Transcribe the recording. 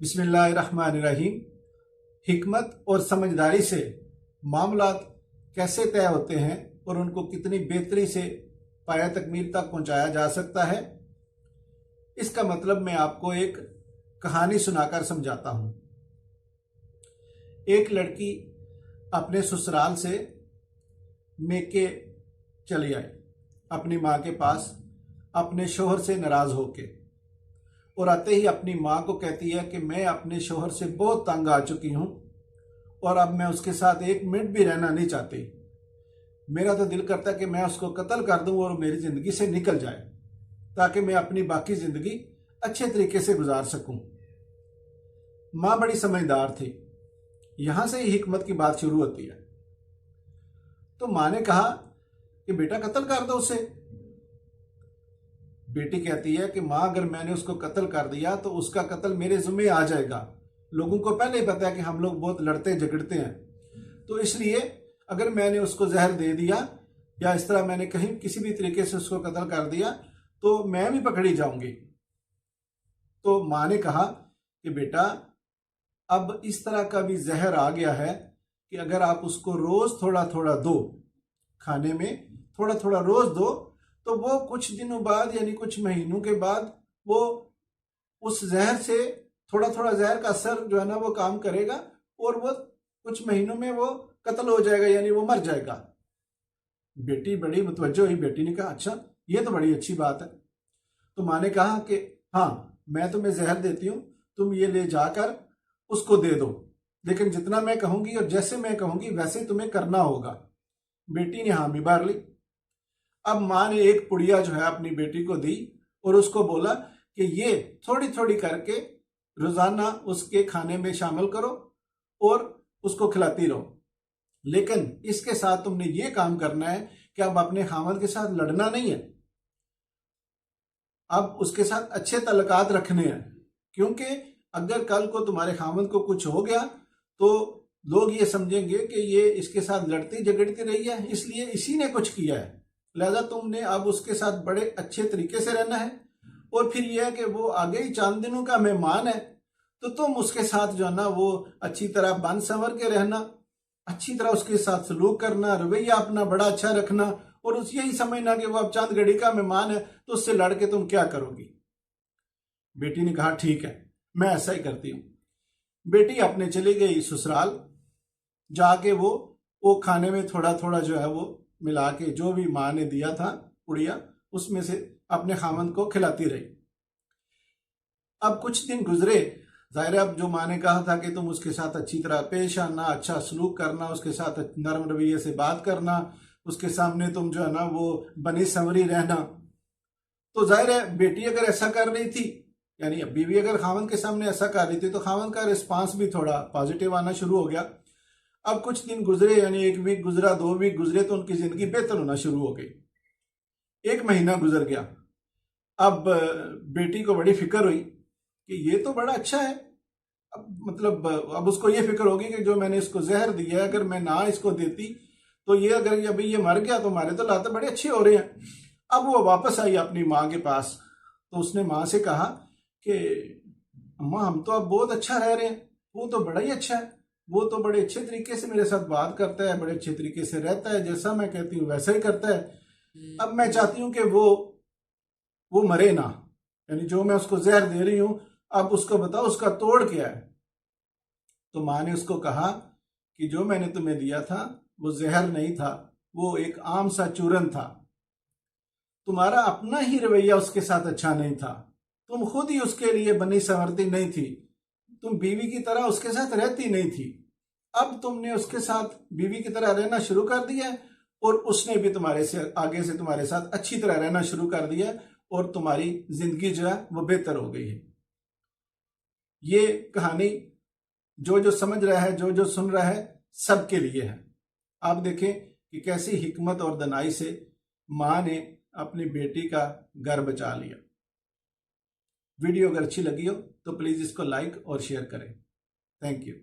बिस्मिल्लाहिर्रहमानिर्रहीम। हिकमत और समझदारी से मामलात कैसे तय होते हैं और उनको कितनी बेहतरी से पाया तकमील तक पहुंचाया जा सकता है, इसका मतलब मैं आपको एक कहानी सुनाकर समझाता हूं। एक लड़की अपने ससुराल से मेके चली आई अपनी माँ के पास अपने शोहर से नाराज होके, और आते ही अपनी माँ को कहती है कि मैं अपने शोहर से बहुत तंग आ चुकी हूँ और अब मैं उसके साथ एक मिनट भी रहना नहीं चाहती। मेरा तो दिल करता है कि मैं उसको कत्ल कर दूं और मेरी ज़िंदगी से निकल जाए, ताकि मैं अपनी बाकी ज़िंदगी अच्छे तरीके से गुजार सकूं। माँ बड़ी समझदार थी। यहाँ से ही हिकमत की बात शुरू होती है। तो माँ ने कहा कि बेटा कत्ल कर दो उसे। बेटी कहती है कि माँ, अगर मैंने उसको कत्ल कर दिया तो उसका कत्ल मेरे ज़िम्मे आ जाएगा। लोगों को पहले ही पता है कि हम लोग बहुत लड़ते झगड़ते हैं, तो इसलिए अगर मैंने उसको जहर दे दिया या इस तरह मैंने कहीं किसी भी तरीके से उसको कत्ल कर दिया तो मैं भी पकड़ी जाऊंगी। तो माँ ने कहा कि बेटा, अब इस तरह का भी जहर आ गया है कि अगर आप उसको रोज़ थोड़ा थोड़ा दो, खाने में थोड़ा थोड़ा रोज़ दो, तो वो कुछ दिनों बाद यानी कुछ महीनों के बाद वो उस जहर से थोड़ा थोड़ा जहर का असर जो है ना वो काम करेगा और वो कुछ महीनों में वो कत्ल हो जाएगा, यानी वो मर जाएगा। बेटी बड़ी मुतवज्जो हुई। बेटी ने कहा, अच्छा ये तो बड़ी अच्छी बात है। तो माँ ने कहा कि हाँ, मैं तुम्हें जहर देती हूँ, तुम ये ले जाकर उसको दे दो, लेकिन जितना मैं कहूँगी और जैसे मैं कहूँगी वैसे तुम्हें करना होगा। बेटी ने हामी भर ली। अब माँ ने एक पुड़िया जो है अपनी बेटी को दी और उसको बोला कि ये थोड़ी थोड़ी करके रोजाना उसके खाने में शामिल करो और उसको खिलाती रहो, लेकिन इसके साथ तुमने ये काम करना है कि अब अपने खामद के साथ लड़ना नहीं है, अब उसके साथ अच्छे तल्लुकात रखने हैं, क्योंकि अगर कल को तुम्हारे खामद को कुछ हो गया तो लोग ये समझेंगे कि ये इसके साथ लड़ती झगड़ती रही है, इसलिए इसी ने कुछ किया है। लिहाजा तुमने अब उसके साथ बड़े अच्छे तरीके से रहना है। और फिर यह है कि वो आगे ही चांद दिनों का मेहमान है, तो तुम उसके साथ जो है ना वो अच्छी तरह बन संवर के रहना, अच्छी तरह उसके साथ सलूक करना, रवैया अपना बड़ा अच्छा रखना, और उस यही समझना कि वो अब चांद घड़ी का मेहमान है तो उससे लड़ के तुम क्या करोगी। बेटी ने कहा, ठीक है, मैं ऐसा ही करती हूँ। बेटी अपने चली गई ससुराल। जाके वो खाने में थोड़ा थोड़ा जो है वो मिला के जो भी माँ ने दिया था पुड़िया, उसमें से अपने खामंद को खिलाती रही। अब कुछ दिन गुजरे। जाहिर है, अब जो माँ ने कहा था कि तुम उसके साथ अच्छी तरह पेश आना, अच्छा सलूक करना, उसके साथ नरम रवैये से बात करना, उसके सामने तुम जो है ना वो बनी संवरी रहना, तो जाहिर है बेटी अगर ऐसा कर रही थी, यानी बीवी अगर खामंद के सामने ऐसा कर रही थी, तो खामंद का रिस्पांस भी थोड़ा पॉजिटिव आना शुरू हो गया। अब कुछ दिन गुजरे, यानी 1 वीक गुजरा, 2 वीक गुजरे, तो उनकी जिंदगी बेहतर होना शुरू हो गई। 1 महीना गुजर गया। अब बेटी को बड़ी फिक्र हुई कि ये तो बड़ा अच्छा है। अब मतलब अब उसको ये फिक्र होगी कि जो मैंने इसको जहर दिया है, अगर मैं ना इसको देती तो ये अगर अभी ये मर गया तो हमारे तो लाते बड़े अच्छे हो रहे हैं। अब वो वापस आई अपनी माँ के पास, तो उसने माँ से कहा कि अम्मा, हम तो अब बहुत अच्छा रह रहे हैं, वो तो बड़ा ही अच्छा है, वो तो बड़े अच्छे तरीके से मेरे साथ बात करता है, बड़े अच्छे तरीके से रहता है, जैसा मैं कहती हूँ वैसा ही करता है। अब मैं चाहती हूँ कि वो मरे ना, यानी जो मैं उसको जहर दे रही हूँ, अब उसको बताओ उसका तोड़ क्या है। तो माँ ने उसको कहा कि जो मैंने तुम्हें दिया था वो जहर नहीं था, वो एक आम सा चूरन था। तुम्हारा अपना ही रवैया उसके साथ अच्छा नहीं था, तुम खुद ही उसके लिए बनी संवरती नहीं थी, तुम बीवी की तरह उसके साथ रहती नहीं थी। अब तुमने उसके साथ बीवी की तरह रहना शुरू कर दिया है और उसने भी तुम्हारे से आगे से तुम्हारे साथ अच्छी तरह रहना शुरू कर दिया है और तुम्हारी जिंदगी जो है वो बेहतर हो गई है। ये कहानी जो जो समझ रहा है, जो जो सुन रहा है, सबके लिए है। आप देखें कि कैसी हिकमत और दनाई से माँ ने अपनी बेटी का घर बचा लिया। वीडियो अगर अच्छी लगी हो तो प्लीज़ इसको लाइक और शेयर करें। Thank you.